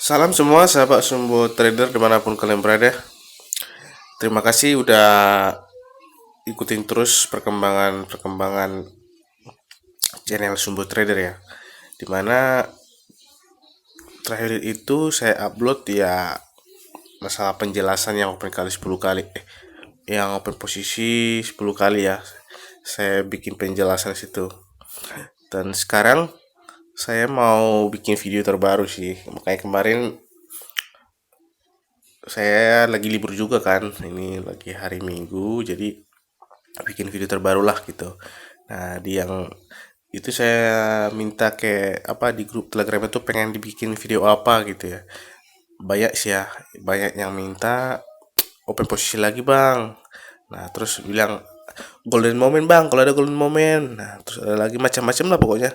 Salam semua sahabat Sumbu Trader dimanapun kalian berada. Terima kasih udah ikutin terus perkembangan channel Sumbu Trader ya. Dimana terakhir itu saya upload ya masalah penjelasan yang open kali 10 kali. Yang open posisi 10 kali ya. Saya bikin penjelasan situ. Dan sekarang saya mau bikin video terbaru sih. Makanya kemarin saya lagi libur juga kan. Ini lagi hari Minggu, jadi bikin video terbaru lah gitu. Nah, di yang itu saya minta ke apa di grup Telegram itu pengen dibikin video apa gitu ya. Banyak sih ya, banyak yang minta open posisi lagi bang. Nah, terus bilang golden moment bang, kalau ada golden moment. Nah, terus ada lagi macam-macam lah pokoknya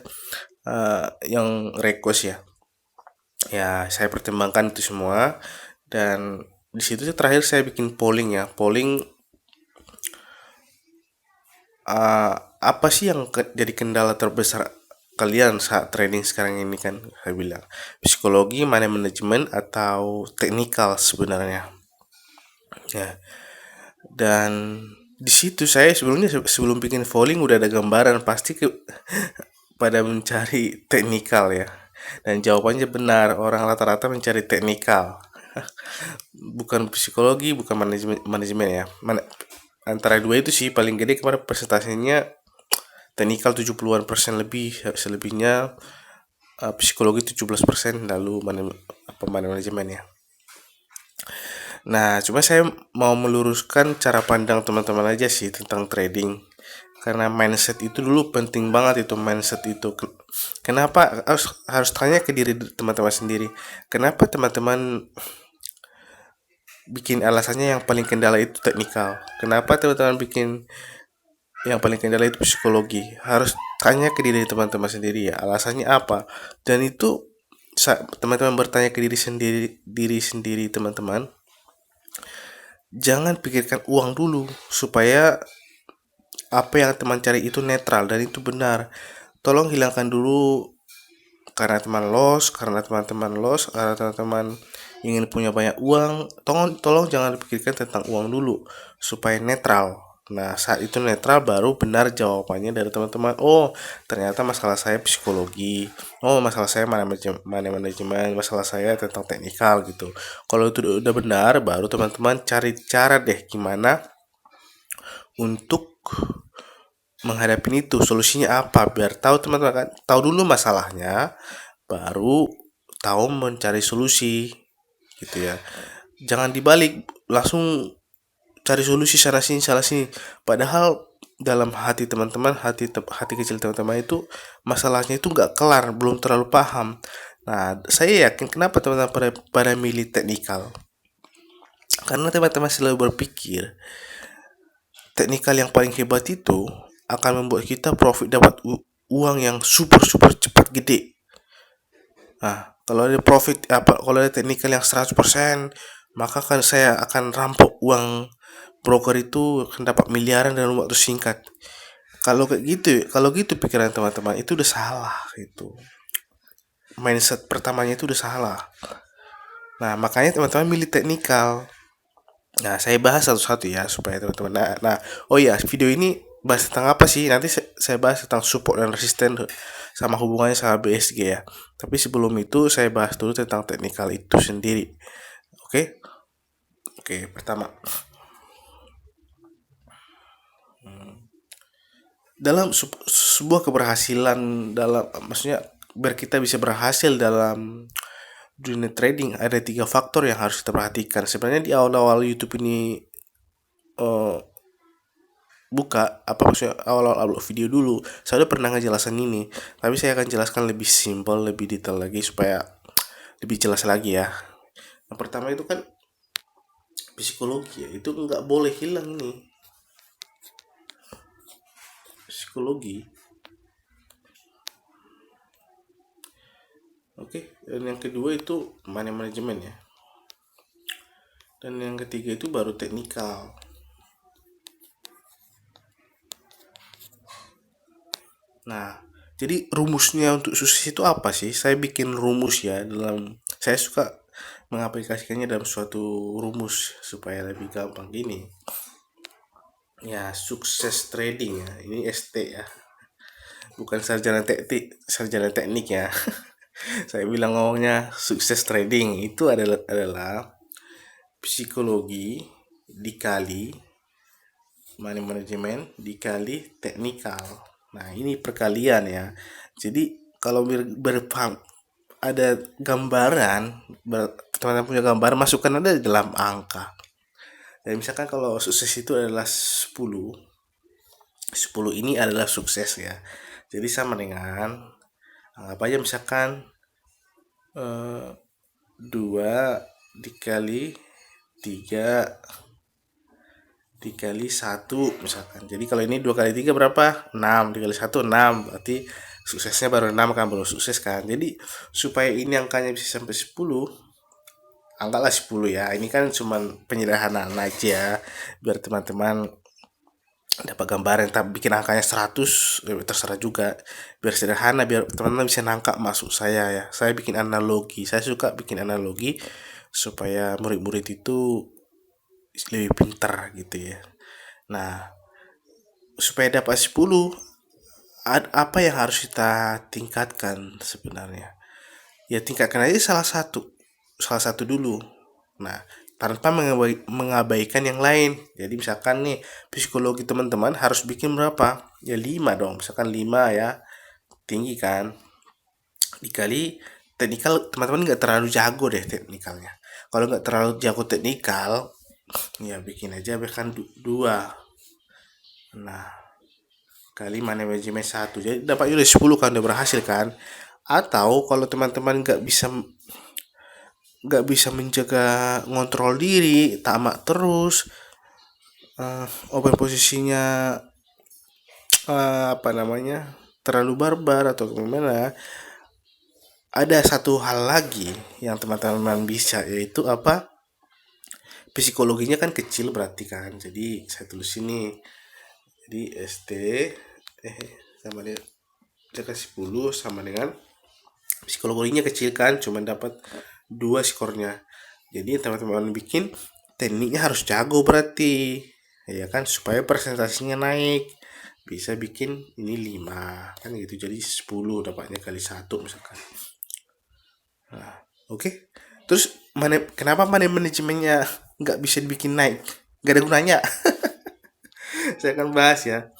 yang request ya. Ya, saya pertimbangkan itu semua dan di situ sih terakhir saya bikin polling ya. Polling apa sih yang jadi kendala terbesar kalian saat trading sekarang ini kan saya bilang psikologi, money management atau teknikal sebenarnya ya. Dan di situ saya sebelumnya sebelum bikin polling udah ada gambaran pasti pada mencari teknikal ya, dan jawabannya benar, orang rata-rata mencari teknikal bukan psikologi, bukan manajemen ya. Antara dua itu sih paling gede kemarin presentasinya teknikal 70-an persen lebih, selebihnya psikologi 17%, lalu manajemen ya. Nah, cuma saya mau meluruskan cara pandang teman-teman aja sih tentang trading. Karena mindset itu dulu penting banget, itu mindset itu. Kenapa harus tanya ke diri teman-teman sendiri. Kenapa teman-teman bikin alasannya yang paling kendala itu teknikal? Kenapa teman-teman bikin yang paling kendala itu psikologi? Harus tanya ke diri teman-teman sendiri ya, alasannya apa. Dan itu teman-teman bertanya ke diri sendiri teman-teman, jangan pikirkan uang dulu, supaya apa yang teman cari itu netral dan itu benar. Tolong hilangkan dulu karena teman-teman loss, karena teman-teman ingin punya banyak uang. Tolong jangan pikirkan tentang uang dulu supaya netral. Nah, saat itu netral baru benar jawabannya dari teman-teman. Oh, ternyata masalah saya psikologi. Oh, masalah saya manajemen, masalah saya tentang teknikal gitu. Kalau itu udah benar, baru teman-teman cari cara deh gimana untuk menghadapi itu, solusinya apa, biar tahu teman-teman kan, tahu dulu masalahnya baru tahu mencari solusi gitu ya. Jangan dibalik langsung cari solusi sana sini salah sini, padahal dalam hati teman-teman, hati kecil teman-teman itu masalahnya itu nggak kelar, belum terlalu paham. Nah, saya yakin kenapa teman-teman pada milih teknikal, karena teman-teman selalu berpikir teknikal yang paling hebat itu akan membuat kita profit, dapat uang yang super super cepat gede. Nah, kalau ada profit apa, kalau ada teknikal yang 100%, maka kan saya akan rampok uang broker itu, akan dapat miliaran dalam waktu singkat. Kalau gitu pikiran teman-teman itu udah salah itu. Mindset pertamanya itu udah salah. Nah, makanya teman-teman milih teknikal. Nah, saya bahas satu-satu ya supaya teman-teman. Oh ya, video ini bahas tentang apa sih? Nanti saya bahas tentang support dan resisten sama hubungannya sama BSG ya. Tapi sebelum itu saya bahas dulu tentang teknikal itu sendiri. Oke? Oke, pertama. Dalam sebuah keberhasilan, dalam maksudnya biar kita bisa berhasil dalam dunia trading, ada tiga faktor yang harus kita perhatikan. Sebenarnya di awal-awal YouTube ini eh, buka apa, maksudnya awal-awal upload video dulu saya udah pernah ngejelasin ini, tapi saya akan jelaskan lebih simpel, lebih detail lagi supaya lebih jelas lagi ya. Yang pertama itu kan psikologi ya, itu nggak boleh hilang nih, psikologi. Oke, dan yang kedua itu money management ya, dan yang ketiga itu baru teknikal. Nah, Jadi rumusnya untuk sukses itu apa sih? Saya bikin rumus ya saya suka mengaplikasikannya dalam suatu rumus supaya lebih gampang gini. Ya, sukses trading ya. Ini ST ya. Bukan sarjana teknik ya. Saya bilang ngomongnya sukses trading itu adalah psikologi dikali money management dikali teknikal. Nah, ini perkalian ya. Jadi kalau berpaham ada gambaran, teman-teman punya gambar, masukkan ada di dalam angka. Dan misalkan kalau sukses itu adalah 10, 10 ini adalah sukses ya. Jadi sama dengan anggap aja misalkan 2 dikali 3 dikali 1 misalkan. Jadi kalau ini 2 kali 3 berapa? 6. Dikali 1 6. Berarti suksesnya baru 6 kan, baru sukses kan. Jadi supaya ini angkanya bisa sampai 10, anggaplah 10 ya. Ini kan cuman penyederhanaan aja biar teman-teman dapat gambaran. Tapi bikin angkanya 100 terserah juga. Biar sederhana, biar teman-teman bisa nangkap maksud saya ya. Saya bikin analogi. Saya suka bikin analogi supaya murid-murid itu lebih pintar gitu ya. Nah, supaya dapat 10, apa yang harus kita tingkatkan sebenarnya? Ya tingkatkan aja salah satu dulu. Nah, tanpa mengabaikan yang lain. Jadi misalkan nih psikologi teman-teman harus bikin berapa? Ya 5 dong. Misalkan 5 ya. Tinggi kan? Dikali teknikal, teman-teman nggak terlalu jago deh teknikalnya. Kalau nggak terlalu jago teknikal, ya bikin aja bahkan 2. Nah, kali manajemen 1. Jadi dapat udah 10 kan, udah berhasil kan? Atau kalau teman-teman nggak bisa menjaga ngontrol diri, tamak terus, open posisinya apa namanya terlalu barbar atau gimana, ada satu hal lagi yang teman-teman bisa, yaitu apa, psikologinya kan kecil berarti kan. Jadi saya tulis ini, jadi ST sama dengan saya kasih 10 sama dengan psikologinya kecil kan, cuma dapat 2 skornya. Jadi teman-teman bikin tekniknya harus jago berarti ya kan, supaya presentasinya naik. Bisa bikin ini 5 kan gitu, jadi 10 dapatnya kali 1 misalkan. Nah, oke. Terus kenapa manajemennya nggak bisa dibikin naik? Nggak ada gunanya. Saya akan bahas ya.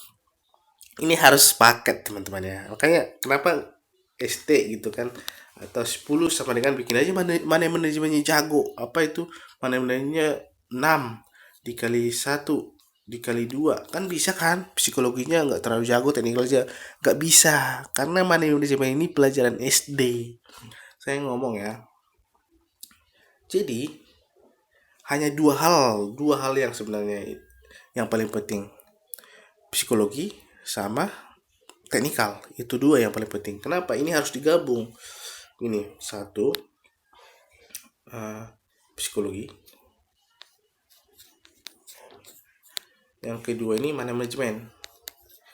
Ini harus sepakat teman-teman ya. Makanya kenapa ST gitu kan, atau 10 sama dengan bikin aja mana manajemennya jago. Apa itu? Manajemennya 6 dikali 1 dikali 2 kan bisa kan. Psikologinya nggak terlalu jago, teknikal aja nggak bisa, karena manajemen ini pelajaran SD. Saya ngomong ya. Jadi hanya dua hal yang sebenarnya yang paling penting, psikologi sama teknikal. Itu dua yang paling penting. Kenapa ini harus digabung? Ini satu, psikologi, yang kedua ini manajemen.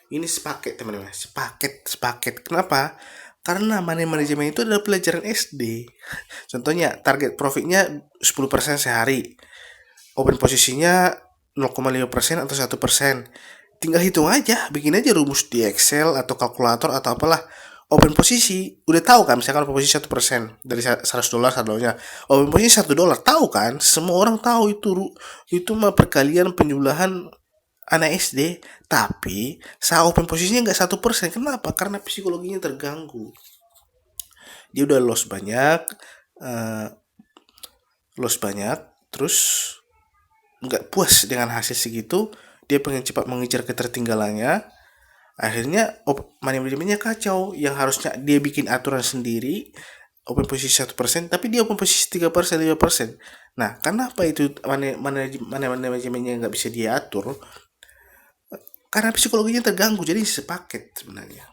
Ini sepaket teman-teman, sepaket. Kenapa? Karena manajemen itu adalah pelajaran SD. Contohnya target profitnya 10% sehari, open posisinya 0,5% atau 1%. Tinggal hitung aja, bikin aja rumus di Excel atau kalkulator atau apalah. Open posisi udah tahu kan, misalkan open posisi 1% dari $100 saldonya, open posisi $1, tahu kan, semua orang tahu itu mah perkalian penjumlahan anak SD. Tapi saat open posisinya nggak 1%. Kenapa? Karena psikologinya terganggu. Dia udah eh, loss banyak, terus nggak puas dengan hasil segitu, dia pengen cepat mengejar ketertinggalannya. Akhirnya manajemennya kacau. Yang harusnya dia bikin aturan sendiri, open posisi 1%, tapi dia open posisi 3%, 5%. Nah, kenapa itu manajemennya nggak bisa diatur? Karena psikologinya terganggu. Jadi sepaket sebenarnya.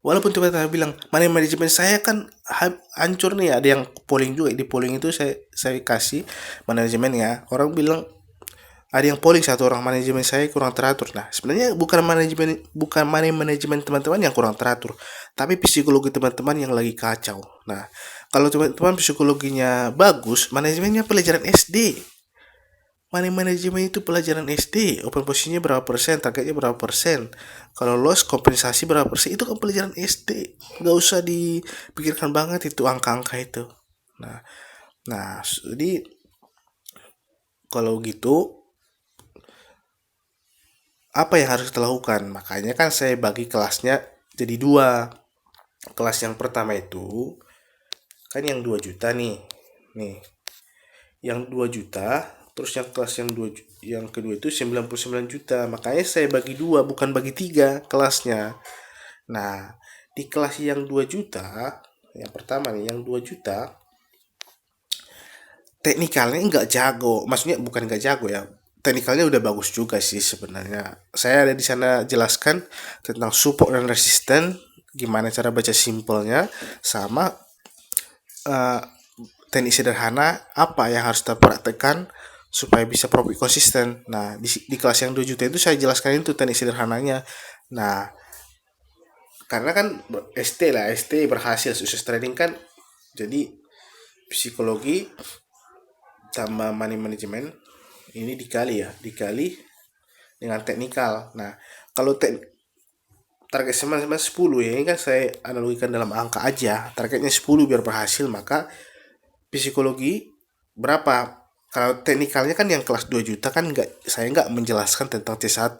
Walaupun tiba-tiba bilang manajemen saya kan hancur nih, ada yang polling juga, di polling itu saya kasih manajemen ya. Orang bilang ada yang polling satu orang, manajemen saya kurang teratur. Nah, sebenarnya bukan manajemen teman-teman yang kurang teratur, tapi psikologi teman-teman yang lagi kacau. Nah, kalau teman-teman psikologinya bagus, manajemennya pelajaran SD. Manajemen itu pelajaran SD, open posisinya berapa persen, targetnya berapa persen, kalau loss kompensasi berapa persen, itu kan pelajaran SD. Nggak usah dipikirkan banget itu angka-angka itu. Nah, jadi kalau gitu apa yang harus kita lakukan? Makanya kan saya bagi kelasnya jadi dua. Kelas yang pertama itu kan yang 2 juta nih yang 2 juta, terus yang kelas yang kedua itu 99 juta. Makanya saya bagi dua, bukan bagi tiga kelasnya. Nah, di kelas yang 2 juta, yang pertama nih yang 2 juta, teknikalnya nggak jago, maksudnya bukan nggak jago ya, teknikalnya udah bagus juga sih sebenarnya. Saya ada di sana jelaskan tentang support dan resisten, gimana cara baca simpelnya, sama eh, teknik sederhana apa yang harus kita praktekkan supaya bisa profit konsisten. Nah, di kelas yang 2 juta itu saya jelaskan itu teknik sederhananya. Nah, karena kan ST berhasil sukses trading kan, jadi psikologi sama money management ini dikali dengan teknikal. Nah, kalau target sama 10 ya, ini kan saya analogikan dalam angka aja, targetnya 10 biar berhasil, maka psikologi berapa? Kalau teknikalnya kan yang kelas 2 juta kan saya nggak menjelaskan tentang C1.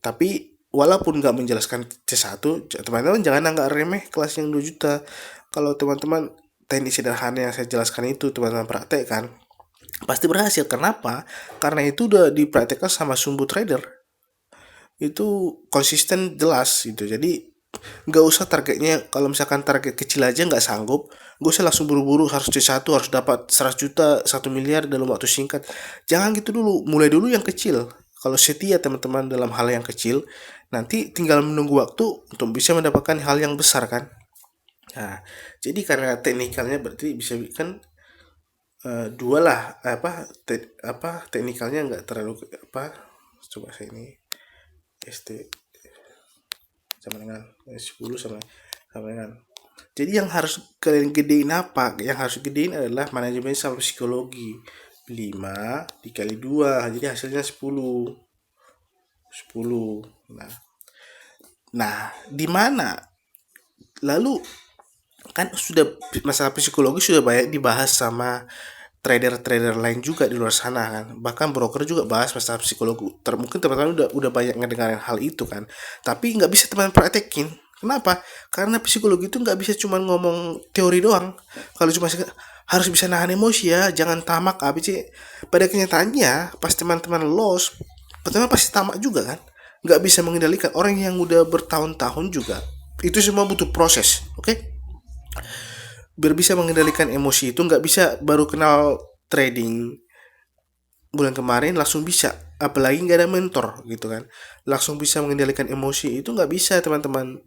Tapi walaupun nggak menjelaskan C1, teman-teman jangan anggap remeh kelas yang 2 juta. Kalau teman-teman teknik sederhana yang saya jelaskan itu teman-teman praktekkan, pasti berhasil. Kenapa? Karena itu udah dipraktekkan sama sumbu trader. Itu konsisten jelas gitu. Jadi nggak usah targetnya, kalau misalkan target kecil aja nggak sanggup, nggak usah langsung buru-buru harus C1, harus dapat 100 juta 1 miliar dalam waktu singkat. Jangan gitu dulu, mulai dulu yang kecil. Kalau setia teman-teman dalam hal yang kecil, nanti tinggal menunggu waktu untuk bisa mendapatkan hal yang besar kan. Nah, jadi karena teknikalnya berarti bisa kan dua lah, teknikalnya nggak terlalu coba saya ini ST sama dengan 10 sama dengan. Jadi yang harus kalian gedein apa? Yang harus gedein adalah manajemen sama psikologi. 5 dikali 2, jadi hasilnya 10. 10. Nah, di mana? Lalu kan sudah masalah psikologi sudah banyak dibahas sama trader-trader lain juga di luar sana kan. Bahkan broker juga bahas masalah psikologi. Mungkin teman-teman udah banyak ngedengarin hal itu kan. Tapi nggak bisa teman praktekin. Kenapa? Karena psikologi itu nggak bisa cuma ngomong teori doang. Kalau cuma harus bisa nahan emosi ya, jangan tamak ABC. Pada kenyataannya, pas teman-teman loss, teman pasti tamak juga kan. Nggak bisa mengendalikan. Orang yang udah bertahun-tahun juga, itu semua butuh proses, oke? Biar bisa mengendalikan emosi itu nggak bisa baru kenal trading bulan kemarin langsung bisa, apalagi nggak ada mentor gitu kan, langsung bisa mengendalikan emosi itu nggak bisa teman-teman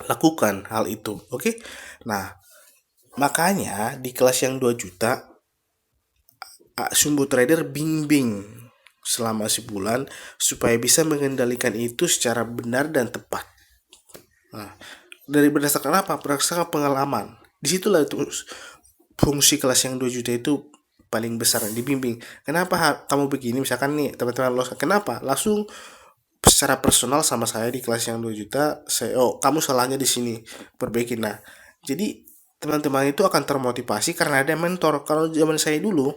lakukan hal itu, oke? Nah, makanya di kelas yang 2 juta sumbu trader bimbing selama sebulan supaya bisa mengendalikan itu secara benar dan tepat. Nah, dari berdasarkan apa? Berdasarkan pengalaman. Disitulah itu fungsi kelas yang 2 juta itu paling besar, dibimbing. Kenapa kamu begini? Misalkan nih teman-teman loss, kenapa? Langsung secara personal sama saya di kelas yang 2 juta, kamu salahnya di sini, perbaiki. Nah, jadi teman-teman itu akan termotivasi karena ada mentor. Kalau zaman saya dulu,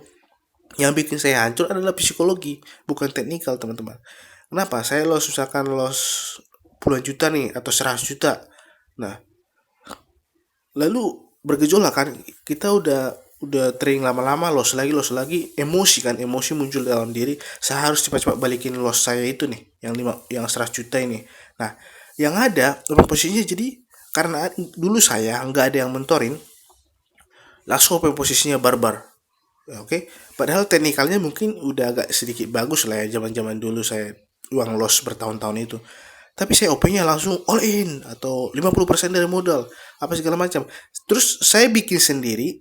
yang bikin saya hancur adalah psikologi, bukan teknikal teman-teman. Kenapa? Saya misalkan loss puluhan juta nih atau 100 juta. Nah, lalu bergejolak kan, kita udah trading lama-lama, loss lagi, emosi kan, emosi muncul dalam diri, saya harus cepat-cepat balikin loss saya itu nih, yang 100 juta ini. Nah, yang ada posisinya, jadi karena dulu saya nggak ada yang mentorin, langsung posisinya barbar. Oke, padahal teknikalnya mungkin udah agak sedikit bagus lah ya, zaman-zaman dulu saya uang loss bertahun-tahun itu. Tapi saya OP-nya langsung all in atau 50% dari modal, apa segala macam. Terus saya bikin sendiri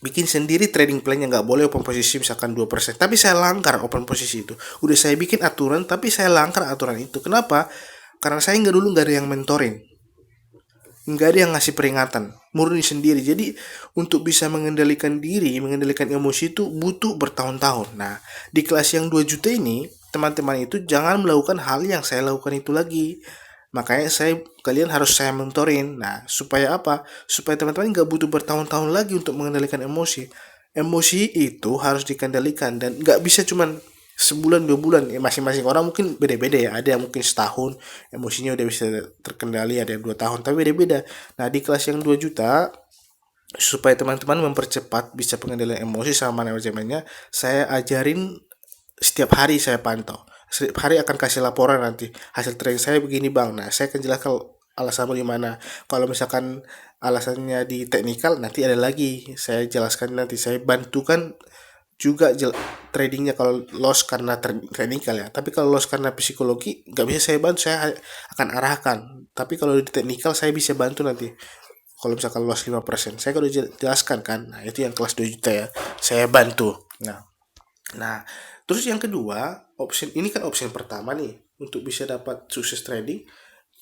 bikin sendiri trading plan-nya, nggak boleh open posisi misalkan 2%, tapi saya langgar open posisi itu. Udah saya bikin aturan tapi saya langgar aturan itu. Kenapa? Karena saya nggak ada yang mentorin, nggak ada yang ngasih peringatan, murni sendiri. Jadi untuk bisa mengendalikan diri, mengendalikan emosi itu butuh bertahun-tahun. Nah, di kelas yang 2 juta ini, teman-teman itu jangan melakukan hal yang saya lakukan itu lagi. Makanya kalian harus saya mentorin. Nah, supaya apa? Supaya teman-teman nggak butuh bertahun-tahun lagi untuk mengendalikan emosi. Emosi itu harus dikendalikan dan nggak bisa cuman sebulan 2 bulan. Ya, masing-masing orang mungkin beda-beda ya. Ada yang mungkin setahun emosinya udah bisa terkendali, ada yang 2 tahun, tapi beda-beda. Nah, di kelas yang 2 juta, supaya teman-teman mempercepat bisa pengendalian emosi sama manajemennya, saya ajarin. Setiap hari saya pantau, setiap hari akan kasih laporan, nanti hasil trading saya begini bang. Nah, saya akan jelaskan alasannya di mana. Kalau misalkan alasannya di teknikal, nanti ada lagi saya jelaskan, nanti saya bantukan juga tradingnya kalau loss karena teknikal ya. Tapi kalau loss karena psikologi nggak bisa saya bantu, saya akan arahkan. Tapi kalau di teknikal saya bisa bantu nanti. Kalau misalkan loss 5%, saya udah jelaskan kan. Nah, itu yang kelas 2 juta ya, saya bantu. Nah, terus yang kedua, option ini kan option pertama nih untuk bisa dapat sukses trading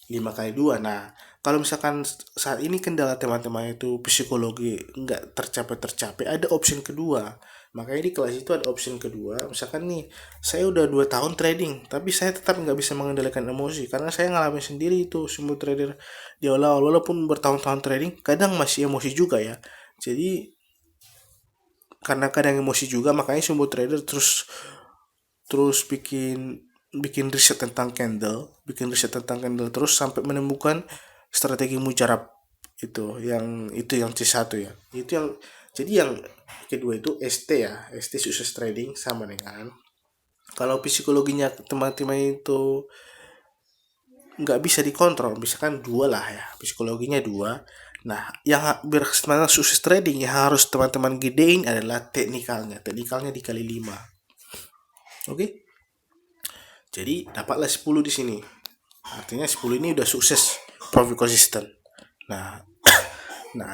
5 kali 2. Nah, kalau misalkan saat ini kendala teman-teman itu psikologi nggak tercapai, ada option kedua. Makanya di kelas itu ada option kedua. Misalkan nih, saya udah 2 tahun trading, tapi saya tetap nggak bisa mengendalikan emosi karena saya ngalamin sendiri itu semua trader di awal, walaupun bertahun-tahun trading, kadang masih emosi juga ya. Jadi karena kadang emosi juga, makanya semua trader terus terus bikin bikin riset tentang candle, terus sampai menemukan strategi mujarab itu yang C1 ya. Itu yang jadi yang kedua itu ST ya, ST sukses trading sama dengan kalau psikologinya teman-teman itu nggak bisa dikontrol, misalkan 2 lah ya, psikologinya 2. Nah, yang bersemangat sukses trading yang harus teman-teman gedein adalah teknikalnya dikali 5. Oke. Jadi dapatlah 10 di sini. Artinya 10 ini udah sukses, profit konsisten. Nah,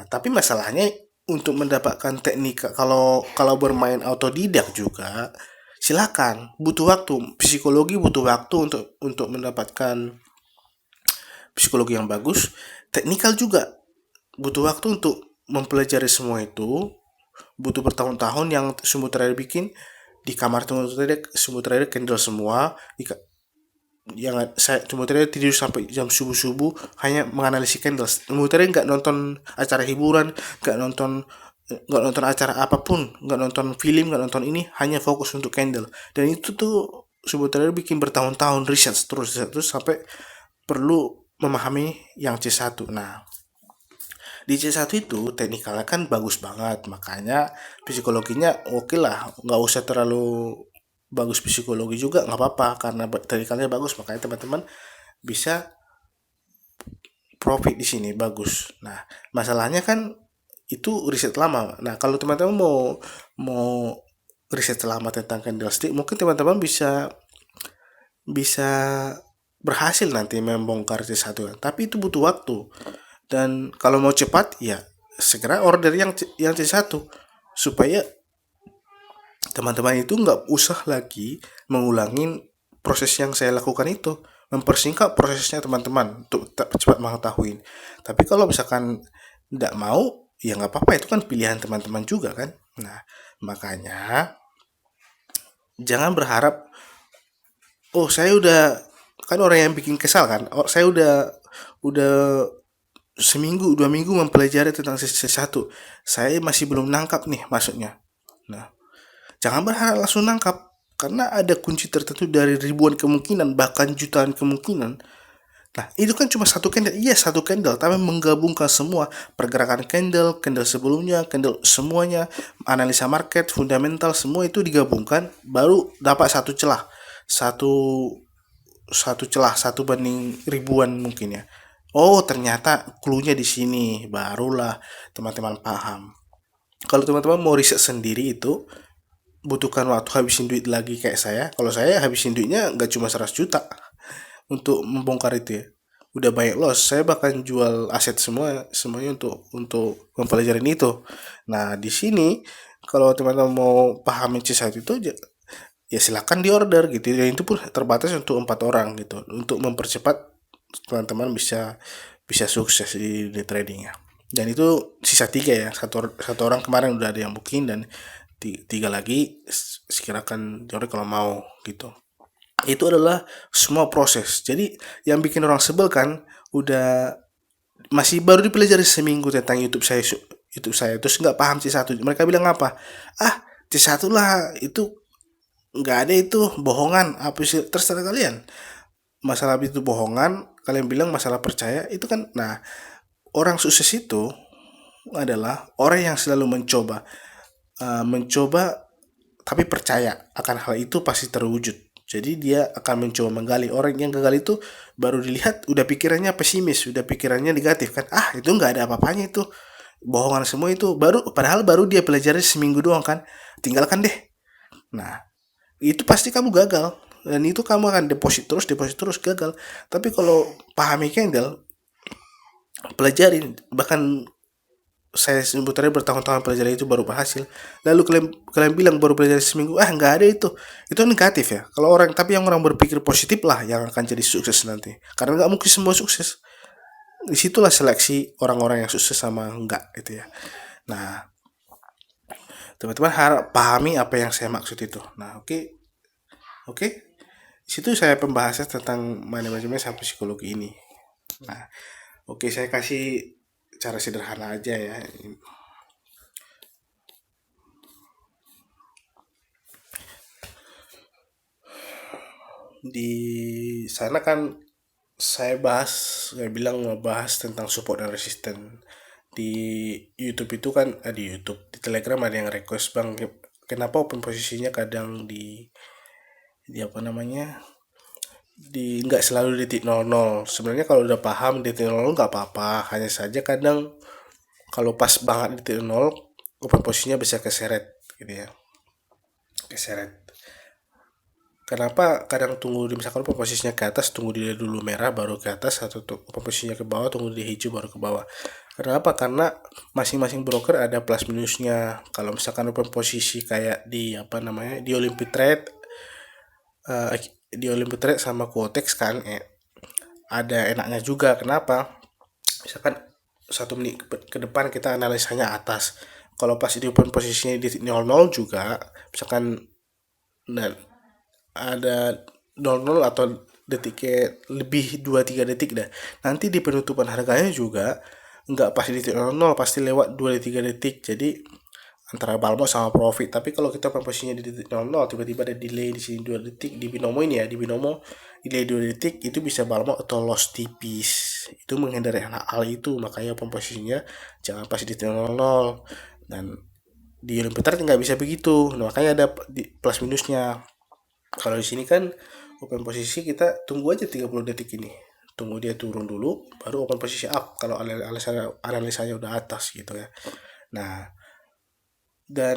tapi masalahnya untuk mendapatkan teknik, kalau bermain autodidak juga silakan, butuh waktu. Psikologi butuh waktu untuk mendapatkan psikologi yang bagus. Teknikal juga butuh waktu untuk mempelajari semua itu. Butuh bertahun-tahun yang semua trader bikin di kamar semua trader candle semua yang saya cuma tidur sampai jam subuh hanya menganalisis candle. Semua trader nggak nonton acara hiburan, nggak nonton acara apapun, nggak nonton film, nggak nonton ini, hanya fokus untuk candle. Dan itu tuh semua trader bikin bertahun-tahun riset terus sampai perlu memahami yang C1. Nah, di C1 itu teknikalnya kan bagus banget, makanya psikologinya oke lah, nggak usah terlalu bagus psikologi juga nggak apa-apa karena teknikalnya bagus, makanya teman-teman bisa profit di sini bagus. Nah, masalahnya kan itu riset lama. Nah, kalau teman-teman mau mau riset lama tentang candlestick, mungkin teman-teman bisa bisa berhasil nanti membongkar C1, tapi itu butuh waktu. Dan kalau mau cepat ya segera order yang C1 supaya teman-teman itu nggak usah lagi mengulangin proses yang saya lakukan itu, mempersingkat prosesnya teman-teman untuk cepat mengetahui. Tapi kalau misalkan tidak mau ya nggak apa-apa, itu kan pilihan teman-teman juga kan. Nah, makanya jangan berharap saya udah, kan orang yang bikin kesal kan, saya udah seminggu 2 minggu mempelajari tentang C1, saya masih belum nangkap nih maksudnya. Nah, jangan berharap langsung nangkap karena ada kunci tertentu dari ribuan kemungkinan bahkan jutaan kemungkinan. Nah, itu kan cuma satu candle, iya satu candle, tapi menggabungkan semua pergerakan candle, candle sebelumnya, candle semuanya, analisa market, fundamental, semua itu digabungkan baru dapat satu celah, satu banding ribuan mungkin ya. Oh, ternyata clue-nya di sini, barulah teman-teman paham. Kalau teman-teman mau riset sendiri itu butuhkan waktu, habisin duit lagi kayak saya. Kalau saya habisin duitnya nggak cuma 100 juta untuk membongkar itu ya. udah banyak loss, saya bahkan jual aset semuanya untuk mempelajari itu. Nah, di sini kalau teman-teman mau pahami C1 itu, ya silakan di order gitu, dan itu pun terbatas untuk 4 orang gitu, untuk mempercepat teman-teman bisa bisa sukses di day trading ya. Dan itu sisa 3 ya, satu orang kemarin udah ada yang booking, dan tiga lagi sekirakan Jori kalau mau gitu. Itu adalah semua proses. Jadi yang bikin orang sebel kan, udah masih baru dipelajari seminggu tentang YouTube saya terus nggak paham C1. Mereka bilang apa? Ah, C1 lah itu, nggak ada itu, bohongan apa sih, terserah kalian. Masalah itu bohongan, kalian bilang masalah percaya itu kan. Nah, orang sukses itu adalah orang yang selalu mencoba tapi percaya akan hal itu pasti terwujud. Jadi dia akan mencoba menggali. Orang yang gagal itu baru dilihat udah pikirannya pesimis, udah pikirannya negatif kan. Ah, itu nggak ada apa-apanya itu, bohongan semua itu. Padahal baru dia pelajari seminggu doang kan. Tinggalkan deh. Nah, itu pasti kamu gagal. Dan itu kamu akan deposit terus gagal. Tapi kalau pahami candle, pelajarin, bahkan saya sebetulnya bertahun-tahun pelajari itu baru berhasil. Lalu kalian kalian bilang baru pelajari seminggu, ah nggak ada itu negatif ya. Kalau orang, tapi yang orang berpikir positif lah yang akan jadi sukses nanti, karena nggak mungkin semua sukses. Disitulah seleksi orang-orang yang sukses sama enggak itu ya. Nah, teman-teman harap pahami apa yang saya maksud itu. Nah, oke, oke, situ saya pembahasan tentang manajemen sama psikologi ini. Nah, oke, saya kasih cara sederhana aja ya. Di sana kan saya bilang ngebahas tentang support dan resisten. Di YouTube itu kan, di YouTube, di Telegram ada yang request, bang, kenapa open posisinya kadang di apa namanya, di nggak selalu di titik 00. Sebenarnya kalau udah paham di titik 00 nggak apa-apa, hanya saja kadang kalau pas banget di titik 0, open posisinya bisa keseret gitu ya, keseret. Kenapa kadang tunggu, misalkan posisinya ke atas, tunggu dia dulu merah baru ke atas, atau posisinya ke bawah tunggu dia hijau baru ke bawah. Kenapa? Karena masing-masing broker ada plus minusnya. Kalau misalkan open posisi kayak di apa namanya, di Olympic Trade, eh, sama Quotex kan, ada enaknya juga. Kenapa? Misalkan 1 menit ke depan kita analisanya atas. Kalau pas di open posisinya di 00 juga, misalkan, dan ada 00 atau detiknya lebih 2-3 detik dah, nanti di penutupan harganya juga nggak pas di titik 00, pasti lewat 2-3 detik. Jadi antara balmo sama profit. Tapi kalau kita posisinya di titik 00, tiba-tiba ada delay di sini 2 detik, di binomo ini ya, di binomo delay 2 detik, itu bisa balmo atau loss tipis. Itu menghindari hal itu, makanya posisinya jangan pas di titik 00. Dan di Olympic nggak bisa begitu. Nah, makanya ada plus minusnya. Kalau di sini kan open posisi kita tunggu aja 30 detik ini. Tunggu dia turun dulu baru open posisi up kalau analisanya udah atas gitu ya. Nah, dan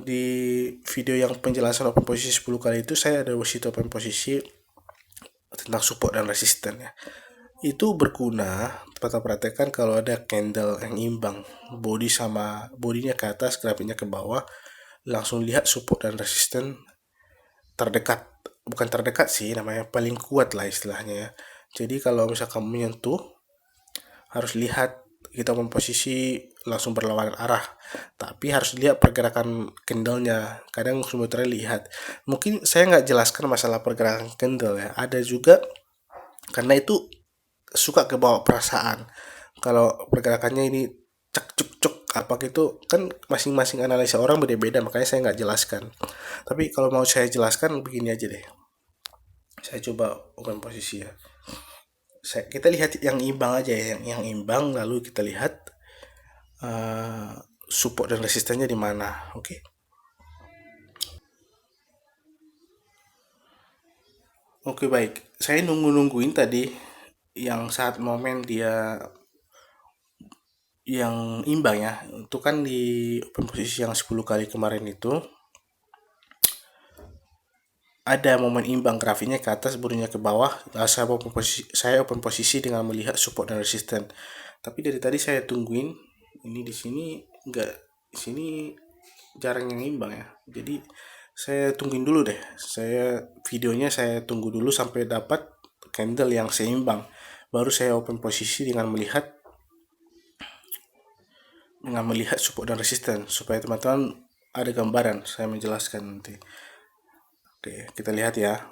di video yang penjelasan open posisi 10 kali itu saya ada worksheet open posisi tentang support dan resisten ya. Itu berguna kita perhatikan kalau ada candle yang imbang, bodinya ke atas, grafiknya ke bawah, langsung lihat support dan resisten terdekat, bukan terdekat sih namanya, paling kuat lah istilahnya ya. Jadi kalau misalkan kamu menyentuh, harus lihat kita memposisi langsung berlawanan arah, tapi harus lihat pergerakan candlenya. Kadang sebenarnya lihat, mungkin saya nggak jelaskan masalah pergerakan candle ya, ada juga karena itu suka kebawa perasaan. Kalau pergerakannya ini cek cuk cuk apa gitu kan, masing-masing analisa orang beda-beda, makanya saya nggak jelaskan. Tapi kalau mau saya jelaskan begini aja deh, saya coba open posisi ya. Kita lihat yang imbang aja ya, yang imbang, lalu kita lihat uh, support dan resistennya di mana. Oke. Oke, baik. Saya nungguin tadi yang saat momen dia yang imbang ya. Itu kan di open posisi yang 10 kali kemarin itu ada momen imbang, grafiknya ke atas, burunya ke bawah. Saya open posisi dengan melihat support dan resisten. Tapi dari tadi saya tungguin, ini di sini enggak, di sini jarang yang imbang ya. Jadi saya tungguin dulu deh. Videonya saya tunggu dulu sampai dapat candle yang seimbang. Baru saya open posisi dengan melihat support dan resisten supaya teman-teman ada gambaran. Saya menjelaskan nanti. Oke, kita lihat ya.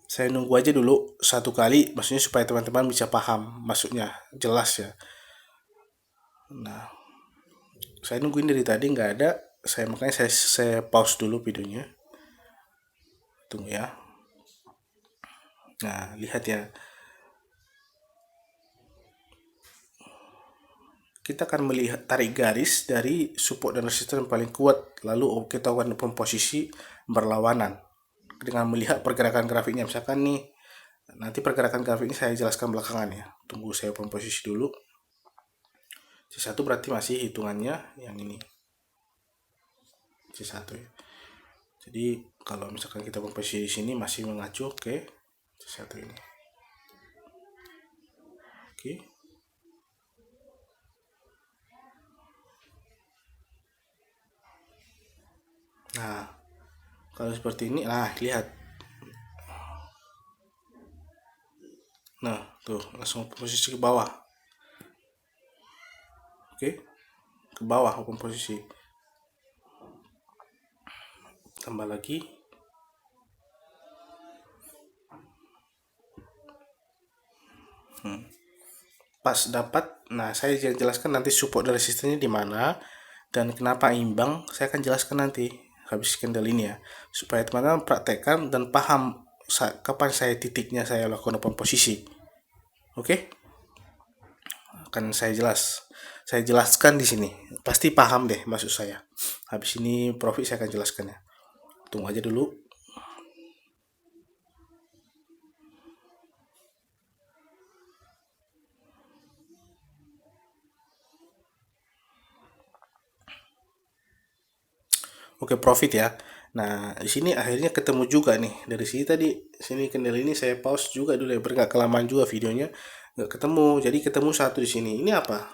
Saya nunggu aja dulu satu kali, maksudnya supaya teman-teman bisa paham maksudnya, jelas ya. Nah, saya nungguin dari tadi nggak ada, makanya saya pause dulu videonya. Tunggu ya. Nah, lihat ya. Kita akan melihat tarik garis dari support dan resisten yang paling kuat, lalu kita akan posisi berlawanan dengan melihat pergerakan grafiknya. Misalkan nih, nanti pergerakan grafiknya saya jelaskan belakangan ya. Tunggu saya posisi dulu. C1 berarti masih hitungannya yang ini. C1 ya. Jadi kalau misalkan kita posisi di sini masih mengacu ke C1 ini. Oke. Nah, kalau seperti ini, nah lihat. Nah, tuh langsung posisi ke bawah. Oke. Ke bawah open posisi. Tambah lagi. Pas dapat, nah saya jelaskan nanti support dan resistennya di mana dan kenapa imbang, saya akan jelaskan nanti habis candle ini ya, supaya teman-teman praktekkan dan paham kapan titiknya saya lakukan open posisi. Oke? Akan saya jelaskan di sini, pasti paham deh maksud saya. Habis ini profit saya akan jelaskan ya. Tunggu aja dulu. Oke, profit ya. Nah, di sini akhirnya ketemu juga nih. Dari sini tadi, sini candle ini saya pause juga dulu ya, biar nggak kelamaan juga videonya. Nggak ketemu, jadi ketemu satu di sini. Ini apa?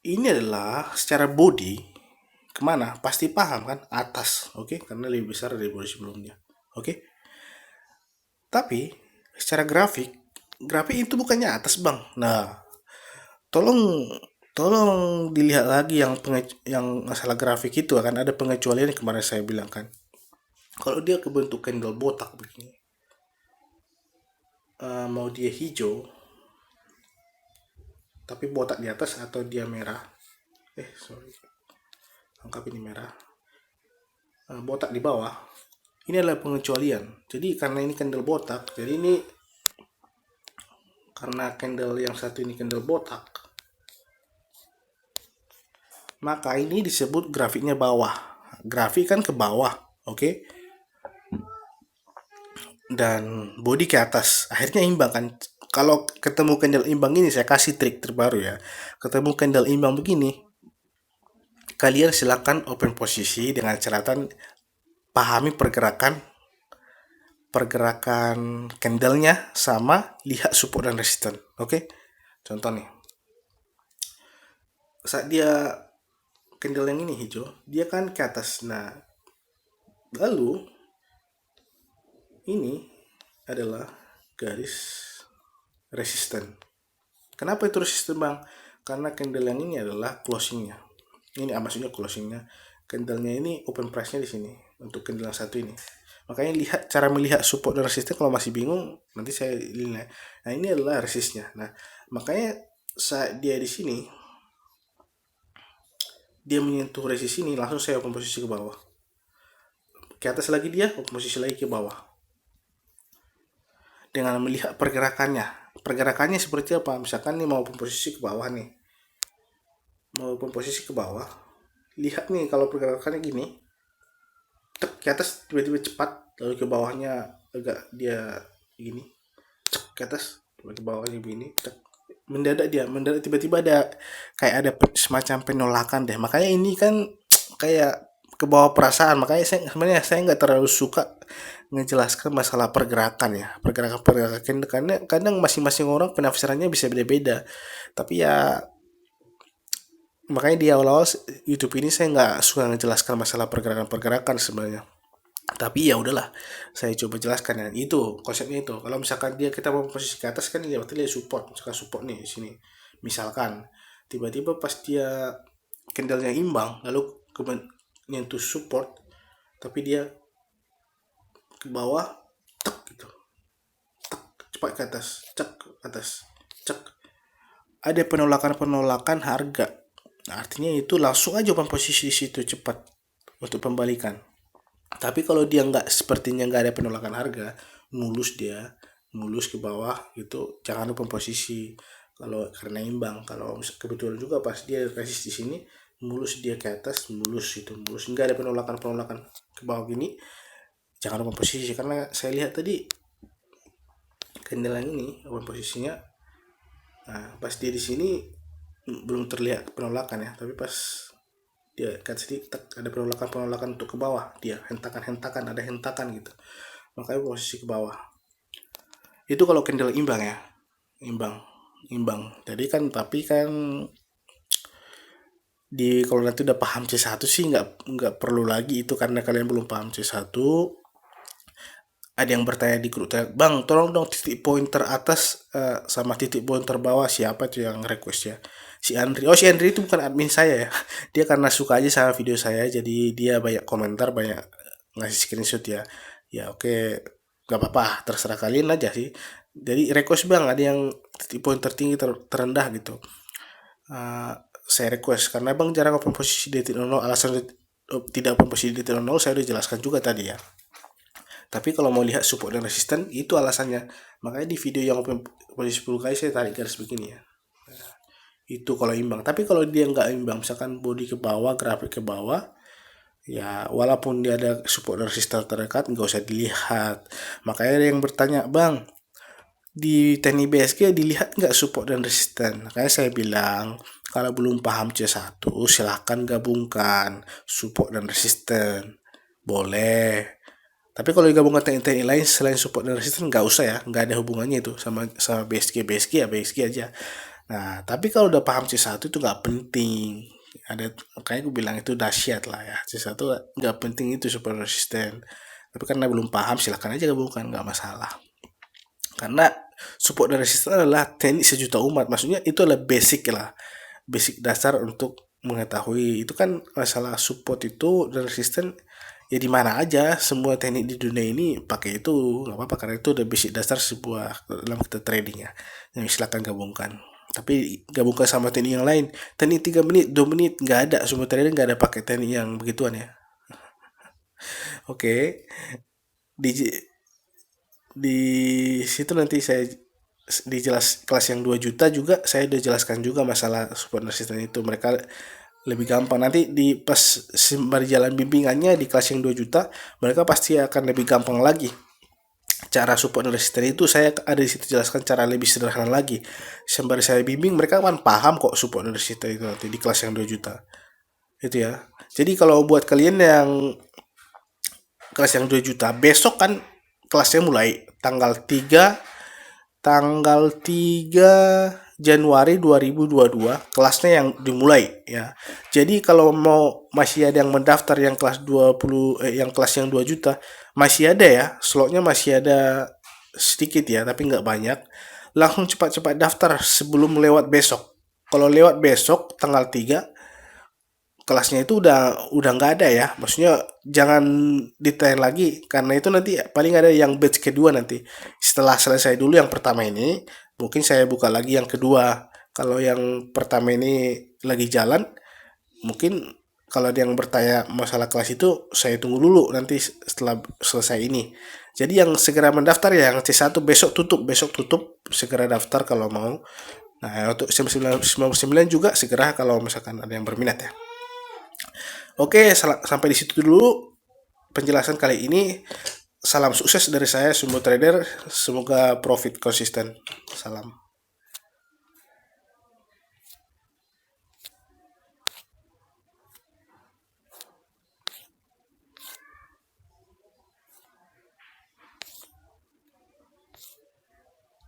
Ini adalah secara body kemana? Pasti paham kan? Atas, oke? Karena lebih besar dari body sebelumnya, oke? Tapi secara grafik itu bukannya atas bang. Nah, tolong tolong dilihat lagi yang masalah grafik itu akan ada pengecualian yang kemarin saya bilang kan. Kalau dia kebentuk candle botak begini, mau dia hijau tapi botak di atas atau dia merah, sorry, anggap ini merah, botak di bawah, ini adalah pengecualian. Jadi karena ini candle botak, jadi ini karena candle yang satu ini candle botak, maka ini disebut grafiknya bawah. Grafik kan ke bawah, oke? Dan body ke atas, akhirnya imbang kan. Kalau ketemu candle imbang ini, saya kasih trik terbaru ya. Ketemu candle imbang begini, kalian silakan open posisi dengan catatan pahami pergerakan candlenya sama lihat support dan resisten. Oke? Contoh nih. Saat dia candle yang ini hijau, dia kan ke atas. Nah, lalu ini adalah garis resisten. Kenapa itu resisten bang? Karena candle yang ini adalah closingnya. Ini maksudnya closingnya. Candlenya ini open price-nya di sini untuk candle yang satu ini. Makanya cara melihat support dan resisten kalau masih bingung nanti saya lihat. Nah ini adalah resistnya. Nah makanya saat dia di sini dia menyentuh resist ini langsung saya open posisi ke bawah. Ke atas lagi dia open posisi lagi ke bawah. Dengan melihat pergerakannya. Pergerakannya seperti apa? Misalkan nih mau open posisi ke bawah nih. Mau open posisi ke bawah. Lihat nih kalau pergerakannya gini. Ke atas tiba-tiba cepat, lalu ke bawahnya agak dia gini. Ke atas, lalu ke bawahnya begini. Mendadak tiba-tiba ada kayak ada semacam penolakan deh. Makanya ini kan kayak ke bawah perasaan. Makanya sebenarnya saya nggak terlalu suka ngejelaskan masalah pergerakan ya, pergerakan karena kadang masing-masing orang penafsirannya bisa beda-beda. Tapi ya makanya di awal-awal YouTube ini saya nggak suka ngejelaskan masalah pergerakan-pergerakan sebenarnya. Tapi ya udahlah, saya coba jelaskan ya. Itu konsepnya itu. Kalau misalkan kita mau posisi ke atas kan dia berarti dia support, misalkan support nih di sini. Misalkan tiba-tiba pas dia kendalnya imbang lalu nyentuh support tapi dia ke bawah tek gitu. Cepat ke atas, cek ke atas, cek. Ada penolakan-penolakan harga. Nah, artinya itu langsung aja posisi di situ cepat untuk pembalikan. Tapi kalau dia sepertinya nggak ada penolakan harga, mulus ke bawah gitu, jangan lupa posisi. Kalau karena imbang, kalau kebetulan juga pas dia resist di sini, mulus dia ke atas, mulus nggak ada penolakan ke bawah gini, jangan lupa posisi. Karena saya lihat tadi kendaraan ini open posisinya, nah pas dia di sini belum terlihat penolakan ya, tapi pas dia kan sedikit ada penolakan untuk ke bawah, dia hentakan ada hentakan gitu, makanya posisi ke bawah. Itu kalau candle imbang ya, imbang. Jadi kan tapi kan kalau nanti udah paham C1 sih nggak perlu lagi itu, karena kalian belum paham C1. Ada yang bertanya di grup, Bang tolong dong titik pointer atas sama titik pointer bawah, siapa tuh yang request ya? Si Andri. Oh, si Andri itu bukan admin saya ya. Dia karena suka aja sama video saya, jadi dia banyak komentar, banyak ngasih screenshot ya. Ya oke, nggak apa-apa, terserah kalian aja sih. Jadi request bang, ada yang titik poin tertinggi terendah gitu. Saya request karena bang jarang open posisi di titik 00. Alasan tidak open posisi di titik 00 saya udah jelaskan juga tadi ya. Tapi kalau mau lihat support dan resisten, itu alasannya. Makanya di video yang open posisi 10 kali saya tarik garis begini ya. Itu kalau imbang. Tapi kalau dia nggak imbang, misalkan body ke bawah, grafik ke bawah, ya walaupun dia ada support dan resisten terdekat, nggak usah dilihat. Makanya ada yang bertanya, bang, di teknik BSG dilihat nggak support dan resisten? Makanya saya bilang, kalau belum paham C1, silahkan gabungkan support dan resisten. Boleh. Tapi kalau digabungkan teknik-teknik lain selain support dan resisten, nggak usah ya, nggak ada hubungannya itu sama BSG ya BSG aja. Nah, tapi kalau udah paham C1 itu nggak penting. Makanya gue bilang itu dahsyat lah ya. C1 nggak penting itu support resisten. Tapi karena belum paham silahkan aja gabungkan, nggak masalah. Karena support dan resisten adalah teknik sejuta umat. Maksudnya itu adalah basic lah. Basic dasar untuk mengetahui. Itu kan masalah support itu dan resisten ya di mana aja, semua teknik di dunia ini pakai itu, nggak apa-apa, karena itu udah basic dasar sebuah dalam kita trading ya. Yang silakan gabungkan. Tapi gabungkan sama teknik yang lain. Teknik 3 menit, 2 menit nggak ada, semua trader nggak ada pakai teknik yang begituan ya. Oke. Di situ nanti saya kelas yang 2 juta juga saya udah jelaskan juga masalah support resisten itu. Mereka lebih gampang nanti pas sembari jalan bimbingannya di kelas yang 2 juta, mereka pasti akan lebih gampang lagi. Cara support dan resisten itu saya ada di situ jelaskan cara lebih sederhana lagi. Sembari saya bimbing, mereka akan paham kok support dan resisten itu nanti di kelas yang 2 juta. Itu ya. Jadi kalau buat kalian yang kelas yang 2 juta, besok kan kelasnya mulai tanggal 3 Januari 2022 kelasnya yang dimulai ya. Jadi kalau masih ada yang mendaftar yang kelas 20 yang kelas yang 2 juta, masih ada ya, slotnya masih ada sedikit ya, tapi nggak banyak. Langsung cepat-cepat daftar sebelum lewat besok. Kalau lewat besok tanggal 3 kelasnya itu udah nggak ada ya. Maksudnya jangan detail lagi karena itu nanti paling ada yang batch kedua nanti. Setelah selesai dulu yang pertama ini, mungkin saya buka lagi yang kedua. Kalau yang pertama ini lagi jalan, mungkin kalau ada yang bertanya masalah kelas itu saya tunggu dulu nanti setelah selesai ini. Jadi yang segera mendaftar ya yang C1 besok tutup segera daftar kalau mau. Nah, untuk 99 juga segera kalau misalkan ada yang berminat ya. Oke, sampai di situ dulu penjelasan kali ini. Salam sukses dari saya, Sumbu Trader. Semoga profit konsisten. Salam.